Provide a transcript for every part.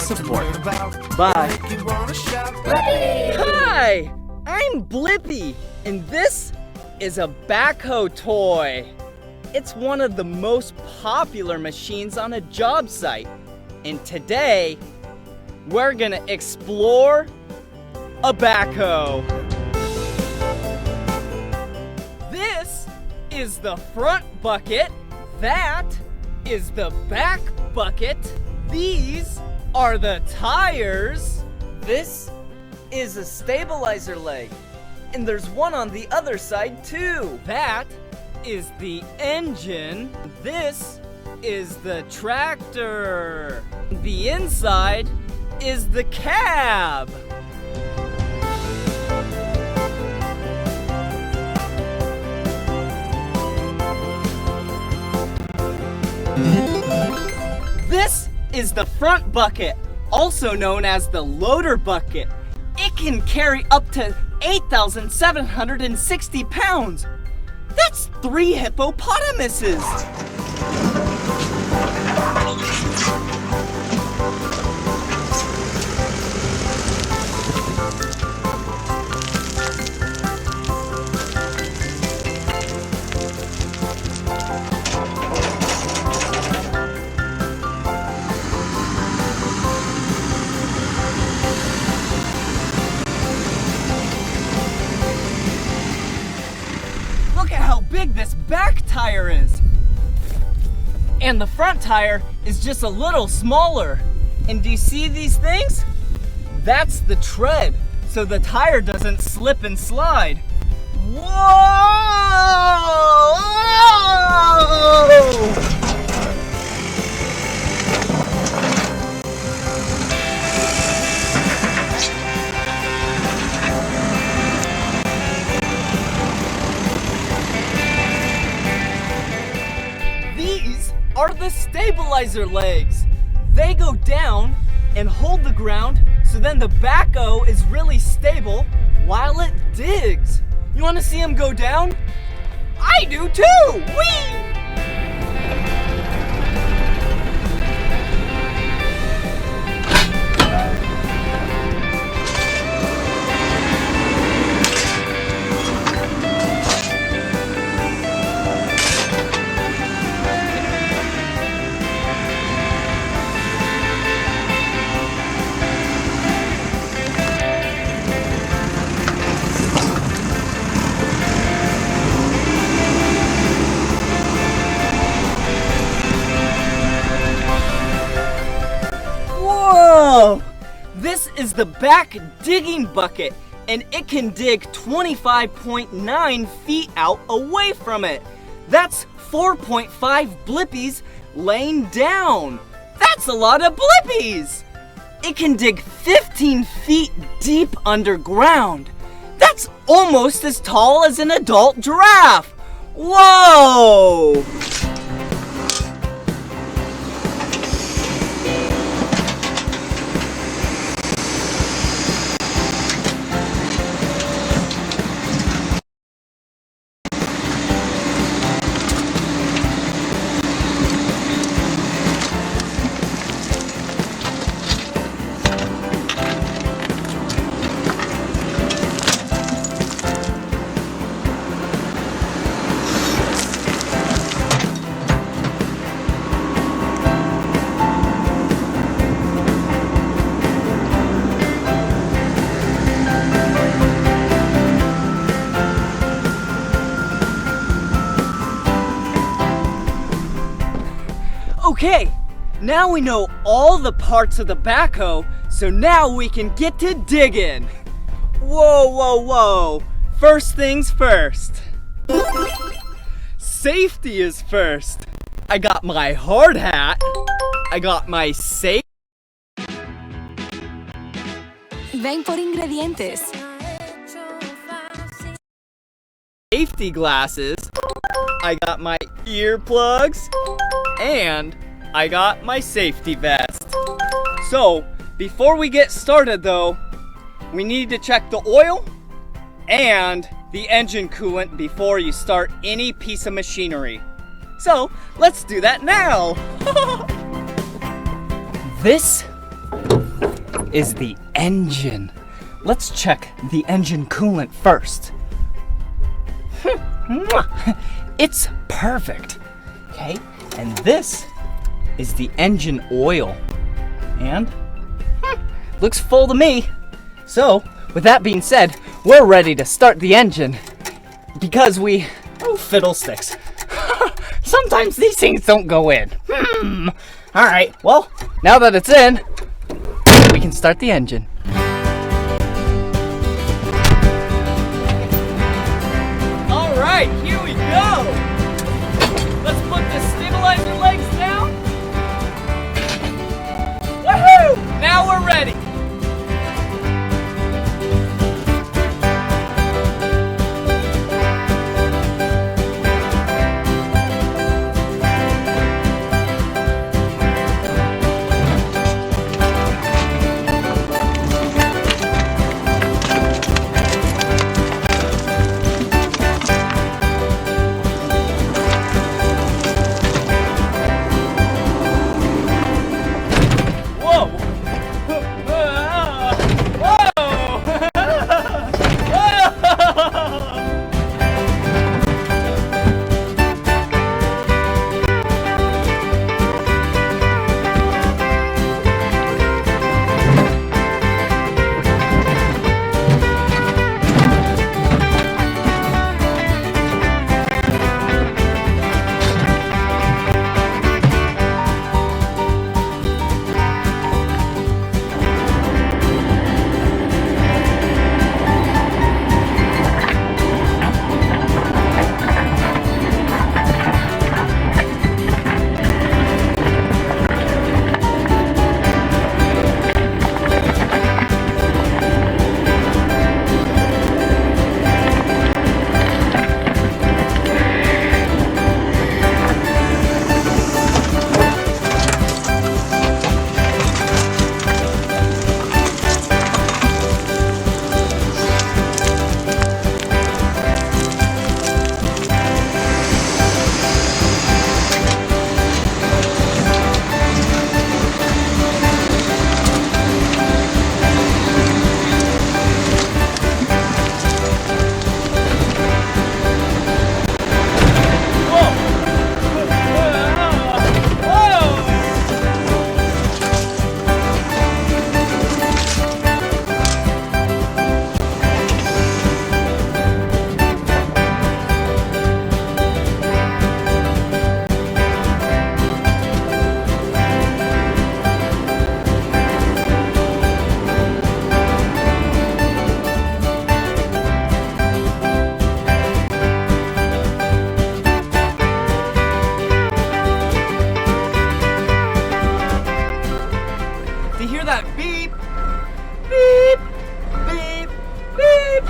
support. Bye. Hi, I'm Blippi, and this is a Backhoe toy. It's one of the most popular machines on a job site. And today, we're gonna explore a backhoe. This is the front bucket. That is the back bucket. These are the tires. This is a stabilizer leg. And there's one on the other side too. That is the engine. This is the tractor. The inside is the cab. This is the front bucket, also known as the loader bucket. It can carry up to 8,760 pounds. That's 3 hippopotamuses. Look at how big this back tire is. And the front tire is just a little smaller. And do you see these things? That's the tread, so the tire doesn't slip and slide. Whoa! These are the stabilizer legs. They go down and hold the ground, so then the backhoe is really stable while it digs. You want to see them go down? I do too! Whee! Whoa! This is the back digging bucket, and it can dig 25.9 feet out away from it. That's 4.5 blippies laying down. That's a lot of blippies! It can dig 15 feet deep underground. That's almost as tall as an adult giraffe. Whoa! Okay, now we know all the parts of the backhoe, so now we can get to digging. Whoa, whoa, whoa. First things first. Safety is first. I got my hard hat. I got my safety Ven por ingredientes. glasses. I got my earplugs. And I got my safety vest. So, before we get started though, we need to check the oil and the engine coolant before you start any piece of machinery. So, let's do that now. This is the engine. Let's check the engine coolant first. It's perfect. Okay, and this is the engine oil. And looks full to me. So, with that being said, we're ready to start the engine because fiddlesticks. Sometimes these things don't go in. Alright, well, now that it's in, we can start the engine. Alright, here we go! Let's put the stabilizer legs down. Woohoo! Now we're ready! That beep, beep, beep, beep.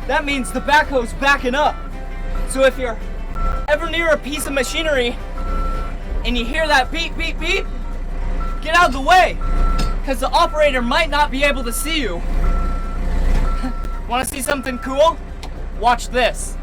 That means the backhoe's backing up. So if you're ever near a piece of machinery and you hear that beep, beep, beep, get out of the way, because the operator might not be able to see you. Want to see something cool? Watch this.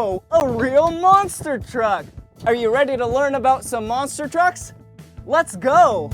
Whoa, a real monster truck! Are you ready to learn about some monster trucks? Let's go!